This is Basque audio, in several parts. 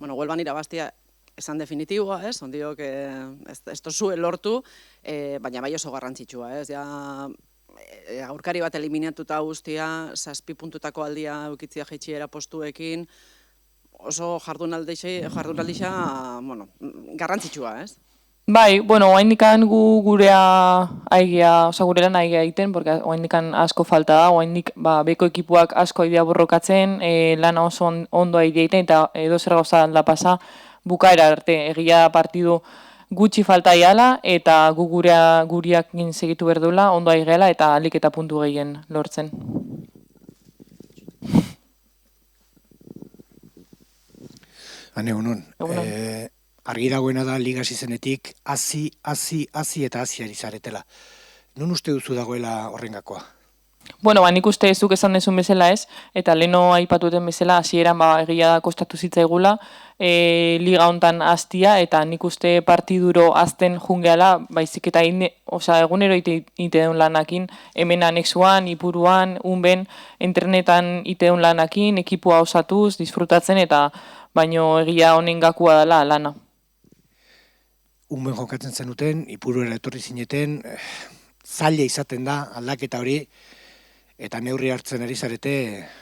bueno, Huelvan irabaztia esan definitiboa, ez? Ondiok, ez tozue lortu, baina bai oso garrantzitsua, ez? Aurkari bat eliminatuta guztia, 7 puntutako aldia eukitzia jaitsiera postuekin, oso jardunaldixa, bueno, garrantzitsua, ez? Bai, bueno, oaindikan gurea aigia, oza, gure lan aigia egiten, porque oaindikan asko falta da, oaindik beko ekipuak asko aidea borrokatzen, lana oso ondo aidea egiten, eta edo zer gauza alda pasa, bukaera arte, egia partidu gutxi falta iala, eta guriak segitu berdula, ondo aigeala, eta alik eta puntu gehien lortzen. Hane, honon. Argi dagoena da ligaz izenetik hasi eta hasiari zaretela. Non uste duzu dagoela horrengakoa? Bueno, nik uste zuk esan dezun bezala ez, eta leno aipatuten bezala hasieran egia da kostatu zitzaigula liga hontan hastia, eta nik uste partiduro azten jungeala, baizik eta egunero iteun lanakin, hemen anexuan, ipuruan, unben, internetan iteun lanakin, ekipua osatuz, disfrutatzen, eta baino egia honen gakua dela lana. Unben jokatzen zenuten, ipuruera etorri zineten, zaila izaten da aldaketa hori, eta neurri hartzen ari zarete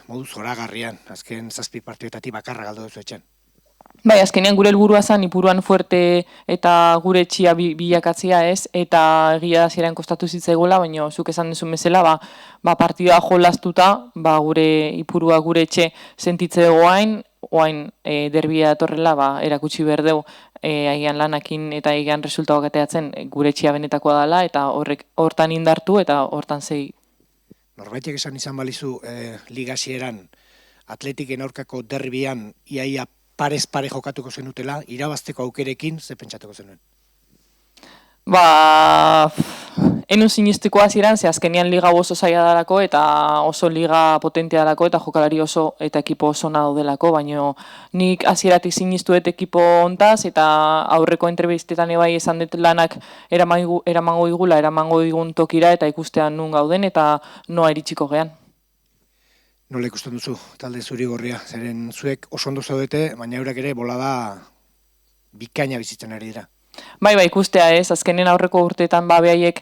modu zoragarrian, azken 7 partidetatik bakarra galdu duzu etxen. Bai, azkenean gure helburua zen ipuruan fuerte eta gure etxia bilakatzea ez, eta egia da ziren kostatu zitzaigula, baina zuk esan duzun bezala, partidua jolastuta, gure ipurua gure etxe sentitze dugu oain derbia datorrela erakutsi berdeu aian lanakin eta aian resultagoak ateatzen gure etxia benetakoa dela, eta hortan indartu eta hortan segi. Norbaitek esan izan balizu ligasieran Atletiken aurkako derbian iaia parez pare jokatuko zenutela, irabazteko aukerekin, ze pentsatuko zenuen? Enun sinistikoa ziren, ze azkenian liga oso zaila dalako, eta oso liga potentea dalako, eta jokalari oso eta ekipo oso nado delako, baina nik hasieratik sinistuet ekipo ontaz, eta aurreko entrevistetan ebai esan dut lanak eramango digun tokira, eta ikustean nun gauden, eta noa iritsiko gean. Nola ikusten duzu, talde zuri gorria, zeren zuek oso ondo zaudete, baina eurak ere bolada bikaina bizitzen ari dira. Bai, ikustea ez, azkenen aurreko urteetan behaiek,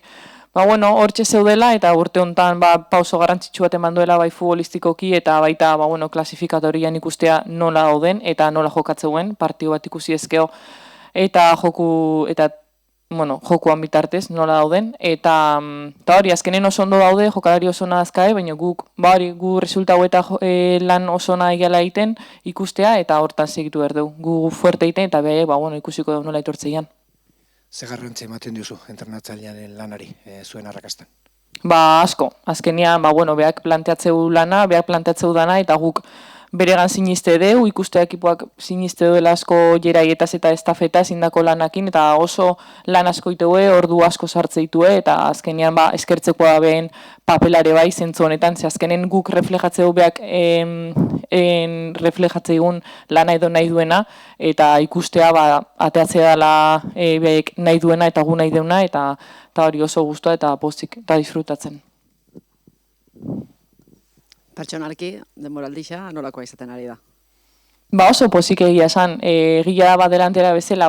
hortxe zeudela, eta urte honetan pauso garrantzitsu bat eman duela futbolistikoki, eta baita klasifikatorian ikustea nola gauden, eta nola jokatzeuen, partio bat ikusi ezkeo, eta jokuan bitartez nola dauden, eta hori, azkenen oso ondo daude, jokalari oso nazkae, baina gu resultau eta lan oso nahi gala egiten ikustea, eta hortan segitu berdeu. Gu fuerte egiten, eta behar, ikusiko da nola etortzeian. Ze garrantzi ematen duzu entrenatzailearen lanari, zuen arrakastan? Asko. Azkenean, behak planteatzeu lana, behak planteatzeu dana, eta guk beregan siniste deu, ikuste ekipoak siniste duela asko jeraietaz eta estafetaz indako lanakin, eta oso lan asko iteue, ordu asko sartzeitue, eta azkenean eskertzekoa behen papelare bai zentzu honetan, ze azkenen guk reflejatzeu behak reflejatzeigun lana edo nahi duena, eta ikustea ateatzea dela behek nahi duena eta gu nahi deuna, eta hori oso guztua eta pozik eta disfrutatzen. Pertsonalki, denboraldixa, nolakoa izaten ari da? Oso pozik egia esan, egia delantera bezala,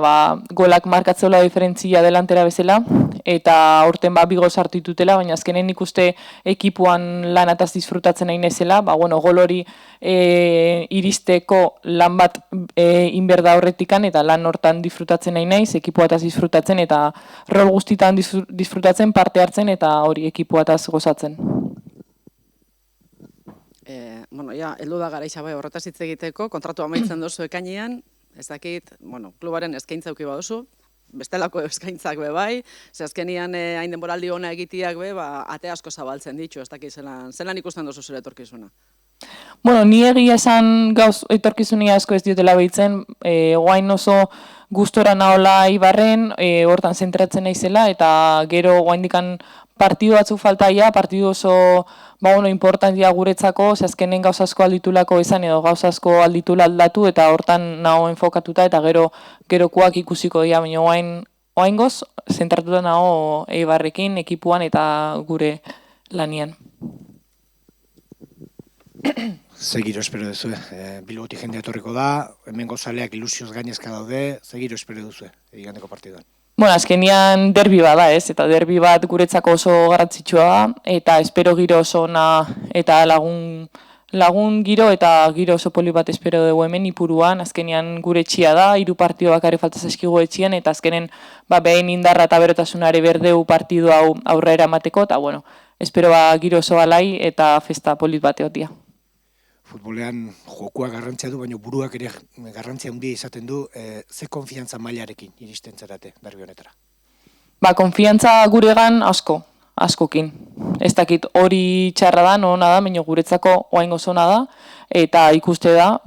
golak markatzeula diferentzia delantera bezala, eta aurten bigo sartu ditutela, baina azkenen ikuste ekipuan lanataz disfrutatzen nahi nezela, gol hori iristeko lan bat inberda horretikan, eta lan hortan disfrutatzen nahi naiz, ekipuataz disfrutatzen, eta rol guztitan disfrutatzen, parte hartzen, eta hori ekipuataz gozatzen. Heldu da garaixa horretaz hitz egiteko, kontratu amaitzen dozu ekainean, ez dakit, klubaren eskaintza auki baduzu, bestelako eskaintzak bai, ze azkenian hain denboraldi ona egitiak ate asko zabaltzen ditu, ez dakit zelan ikusten dozu zure etorkizuna? Ni egia esan gauz etorkizunia asko ez diotela behitzen, guain oso gustora nahola Ibarren, hortan zentratzen naizela, eta gero guaindikan partidu batzuk faltaia, partidu oso importantia guretzako, azkenen gauz asko alditulako izan edo gauz asko alditula aldatu, eta hortan naho enfokatuta, eta gerokoak ikusiko dira, baina oain goz, zentratuta naho Eibarrekin, ekipuan eta gure lanian. Ze giro espero duzu, Bilbotik jendea etorriko da, hemengo zaleak ilusioz gainezka daude, ze giro espero duzu igandeko partiduan. Bueno, azkenian derbi bada, ez? Eta derbi bat guretzako oso garrantzitsua da, eta espero giro oso ona eta lagun giro eta giro oso poli bat espero dugu hemen Ipuruan. Azkenian gure etxia da, 3 partido bakarrik falta zaizkigu etxian, eta azkenen behin indarra eta berotasunare berdeu partidu hau aurrera emateko, eta bueno, espero giro oso alai eta festa polit bat egotia. Futbolean jokua garrantzia du, baina buruak ere garrantzia handia izaten du, ze konfiantza mailarekin iristen zarate derbi honetara? Konfiantza guregan askokin. Ez dakit hori txarra da, ona da, baina guretzako oain gozona da, eta ikuste da,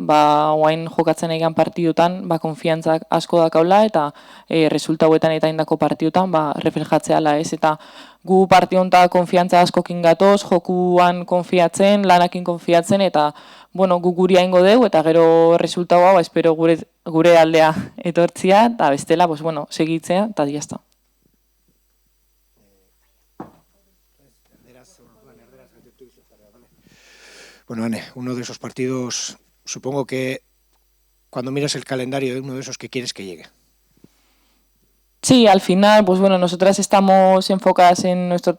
oain jokatzen egan partidutan, konfiantzak asko dakaula, eta resultauetan eta indako partidutan, reflejatzea ala ez, eta gu partionta konfiantza askokin gatoz, jokuan konfiatzen, lanakin konfiatzen, eta gu guri haingo deu, eta gero resultaua, espero gure aldea etortzia, eta bestela, segitzea, eta diazta. Bueno, Ane, uno de esos partidos, supongo que cuando miras el calendario es uno de esos que quieres que llegue. Sí, al final, nosotras estamos enfocadas en nuestro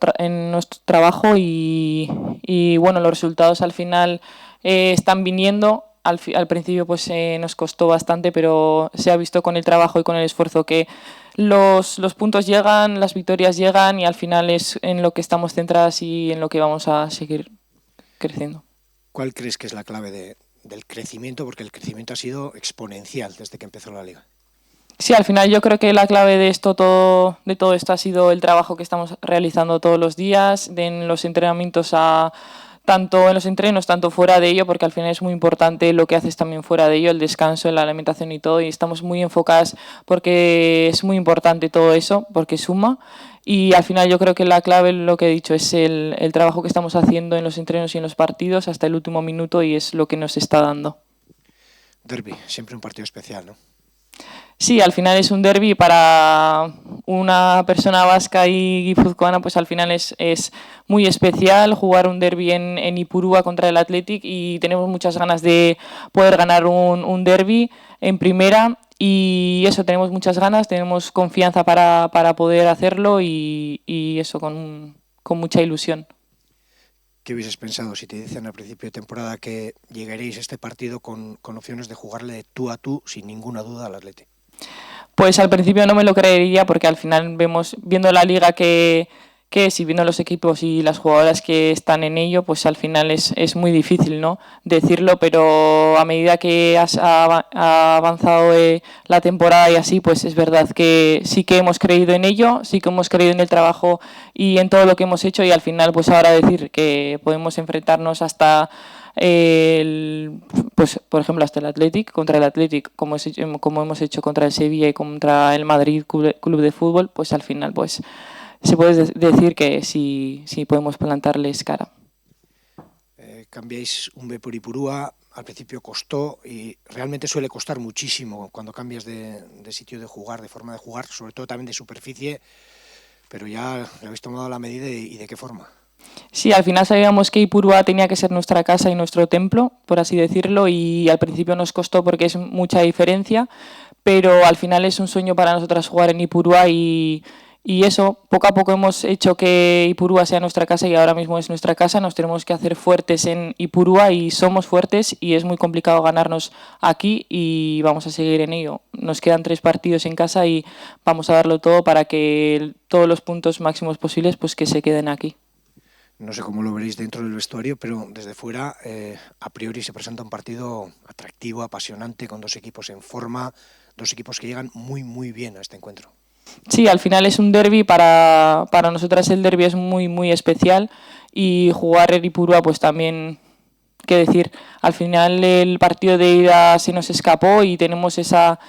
trabajo y los resultados al final están viniendo. Al principio nos costó bastante, pero se ha visto con el trabajo y con el esfuerzo que los puntos llegan, las victorias llegan y al final es en lo que estamos centradas y en lo que vamos a seguir creciendo. ¿Cuál crees que es la clave del crecimiento? Porque el crecimiento ha sido exponencial desde que empezó la liga. Sí, al final yo creo que la clave de todo esto ha sido el trabajo que estamos realizando todos los días, en los entrenamientos, tanto en los entrenos, tanto fuera de ello, porque al final es muy importante lo que haces también fuera de ello, el descanso, la alimentación y todo, y estamos muy enfocadas porque es muy importante todo eso, porque suma, y al final yo creo que la clave, lo que he dicho, es el trabajo que estamos haciendo en los entrenos y en los partidos hasta el último minuto y es lo que nos está dando. Derbi, siempre un partido especial, ¿no? Sí, al final es un derbi para una persona vasca y guipuzcoana, pues al final es muy especial jugar un derbi en Ipurúa contra el Athletic y tenemos muchas ganas de poder ganar un derbi en primera y eso, tenemos muchas ganas, tenemos confianza para poder hacerlo y eso con mucha ilusión. ¿Qué hubieses pensado si te dicen al principio de temporada que llegaréis a este partido con opciones de jugarle de tú a tú sin ninguna duda al Athletic? Pues al principio no me lo creería porque al final viendo la liga que es y viendo los equipos y las jugadoras que están en ello, pues al final es muy difícil, ¿no?, decirlo, pero a medida que ha avanzado la temporada y así, pues es verdad que sí que hemos creído en ello, sí que hemos creído en el trabajo y en todo lo que hemos hecho y al final pues ahora decir que podemos enfrentarnos hasta por ejemplo, hasta el Athletic, contra el Athletic, como hemos hecho contra el Sevilla y contra el Madrid Club de Fútbol, pues al final pues se puede decir que sí podemos plantarles cara. Cambiáis un B por Ipurúa, al principio costó y realmente suele costar muchísimo cuando cambias de sitio de jugar, de forma de jugar, sobre todo también de superficie, pero ya le habéis tomado la medida y de qué forma. Sí, al final sabíamos que Ipurúa tenía que ser nuestra casa y nuestro templo, por así decirlo, y al principio nos costó porque es mucha diferencia, pero al final es un sueño para nosotras jugar en Ipurúa y eso, poco a poco hemos hecho que Ipurúa sea nuestra casa y ahora mismo es nuestra casa, nos tenemos que hacer fuertes en Ipurúa y somos fuertes y es muy complicado ganarnos aquí y vamos a seguir en ello. Nos quedan 3 partidos en casa y vamos a darlo todo para que todos los puntos máximos posibles pues que se queden aquí. No sé cómo lo veréis dentro del vestuario, pero desde fuera, a priori se presenta un partido atractivo, apasionante, con 2 equipos en forma, 2 equipos que llegan muy, muy bien a este encuentro. Sí, al final es un derbi, para nosotras el derbi es muy, muy especial y jugar en Ipurúa pues también, qué decir, al final el partido de ida se nos escapó y tenemos esa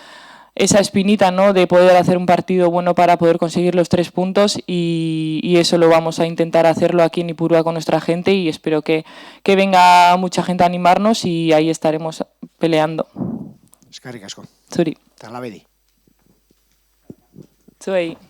espinita, ¿no?, de poder hacer un partido bueno para poder conseguir los 3 puntos y eso lo vamos a intentar hacerlo aquí en Ipurúa con nuestra gente y espero que venga mucha gente a animarnos y ahí estaremos peleando. Eskerrik asko. Zuri. Eta labedi. Zuei.